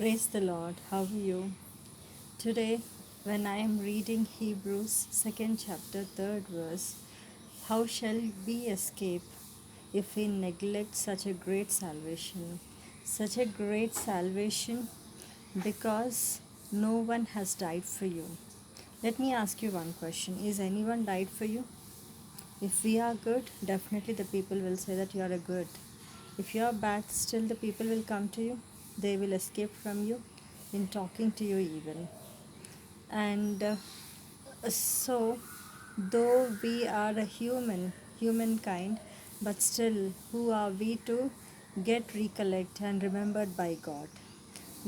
Praise the Lord. How are you? Today, when I am reading Hebrews 2nd chapter 3rd verse, how shall we escape if we neglect such a great salvation? Such a great salvation because no one has died for you. Let me ask you one question. Is anyone died for you? If we are good, definitely the people will say that you are a good. If you are bad, still the people will come to you. They will escape from you in talking to you even. And so, though we are a humankind, but still, who are we to get recollect and remembered by God?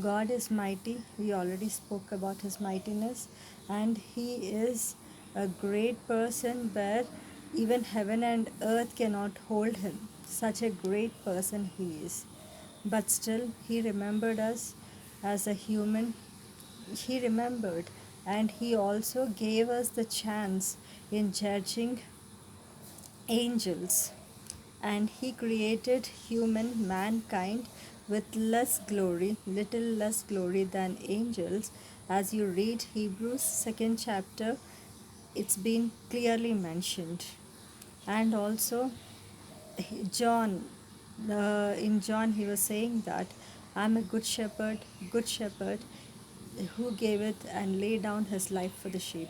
God is mighty. We already spoke about his mightiness, and he is a great person where even heaven and earth cannot hold him. Such a great person he is. But still, he remembered us as a human. He remembered, and he also gave us the chance in judging angels, and he created human mankind with little less glory than angels. As you read Hebrews 2nd chapter, it's been clearly mentioned. And also John, in John he was saying that I'm a good shepherd who gave it and laid down his life for the sheep.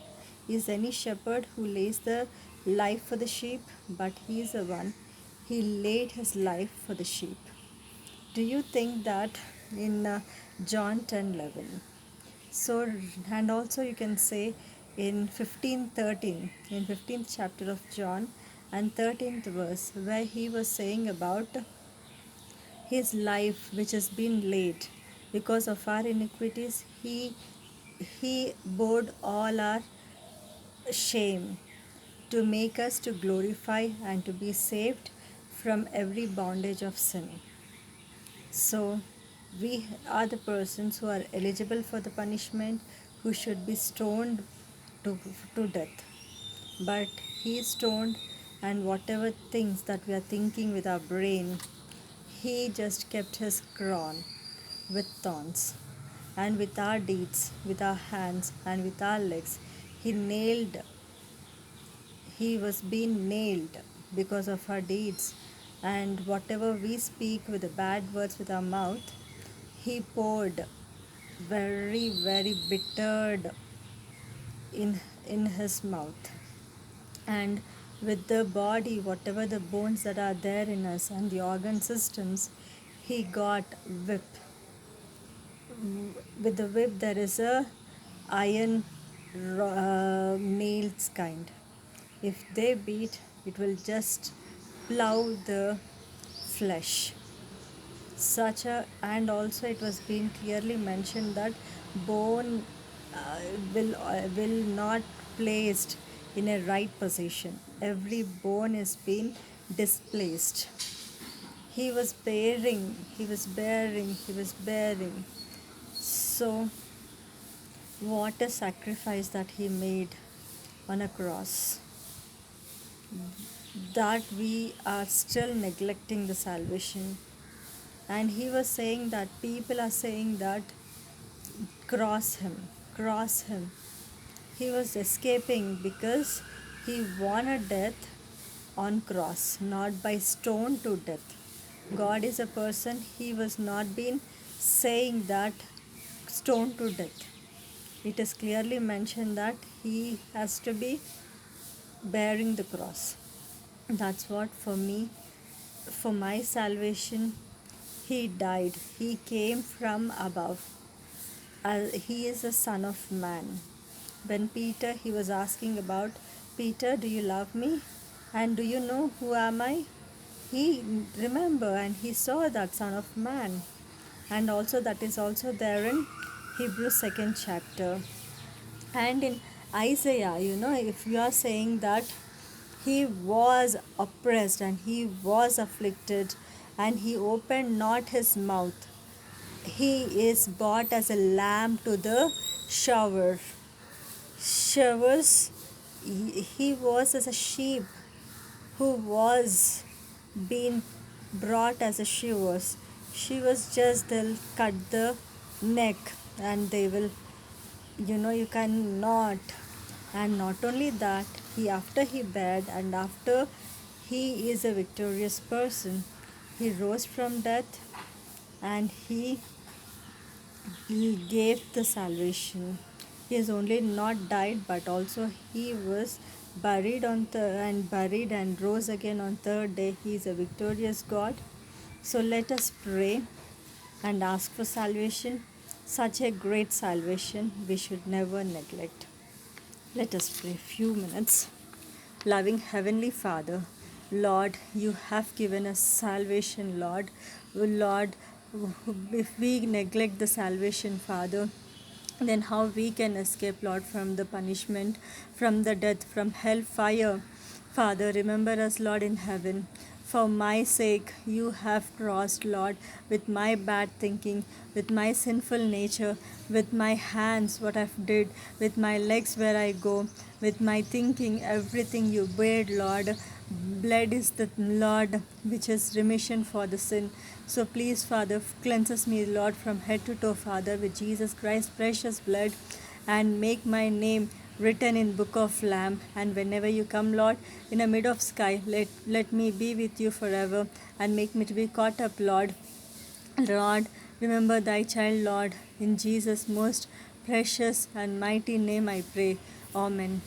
Is any shepherd who lays the life for the sheep? But he is the one. He laid his life for the sheep. Do you think that in John 10:11? So, and also you can say in 15:13, in 15th chapter of John and 13th verse, where he was saying about his life which has been laid because of our iniquities. He bore all our shame to make us to glorify and to be saved from every bondage of sin. So we are the persons who are eligible for the punishment, who should be stoned to death. But he is stoned, and whatever things that we are thinking with our brain, he just kept his crown with thorns. And with our deeds, with our hands, and with our legs, he was being nailed because of our deeds. And whatever we speak with the bad words with our mouth, he poured very, very bittered in his mouth. And with the body, whatever the bones that are there in us and the organ systems, he got whip. With the whip there is a iron nails kind. If they beat, it will just plow the flesh. Such a, and also it was being clearly mentioned that bone will not placed in a right position. Every bone is being displaced. He was bearing. So, what a sacrifice that he made on a cross, that we are still neglecting the salvation. And he was saying that people are saying that cross him, cross him. He was escaping because he won a death on cross, not by stone to death. God is a person. He was not been saying that stone to death. It is clearly mentioned that he has to be bearing the cross. That's what for me, for my salvation, he died. He came from above. He is a son of man. When Peter, he was asking about, Peter, do you love me? And do you know who am I? He remember and he saw that son of man. And also that is also there in Hebrews 2nd chapter. And in Isaiah, if you are saying that he was oppressed and he was afflicted and he opened not his mouth, he is brought as a lamb to the shower. Showers, he was as a sheep who was being brought as a she was. She was just, they'll cut the neck, and they will, you cannot. And not only that, he after he died, and after he is a victorious person, he rose from death, and he gave the salvation. He has only not died, but also he was buried and rose again on third day. He is a victorious God. So let us pray and ask for salvation. Such a great salvation we should never neglect. Let us pray a few minutes. Loving Heavenly Father, Lord, you have given us salvation, Lord. Lord, if we neglect the salvation, Father, then how we can escape, Lord, from the punishment, from the death, from hell fire. Father, remember us, Lord, in heaven. For my sake, you have crossed, Lord, with my bad thinking, with my sinful nature, with my hands, what I've did, with my legs, where I go, with my thinking, everything you bared, Lord. Blood is the Lord, which is remission for the sin. So please, Father, cleanses me, Lord, from head to toe, Father, with Jesus Christ's precious blood, and make my name written in book of Lamb. And whenever you come, Lord, in the mid of sky, let me be with you forever, and make me to be caught up, Lord. Lord, remember thy child, Lord. In Jesus' most precious and mighty name I pray. Amen.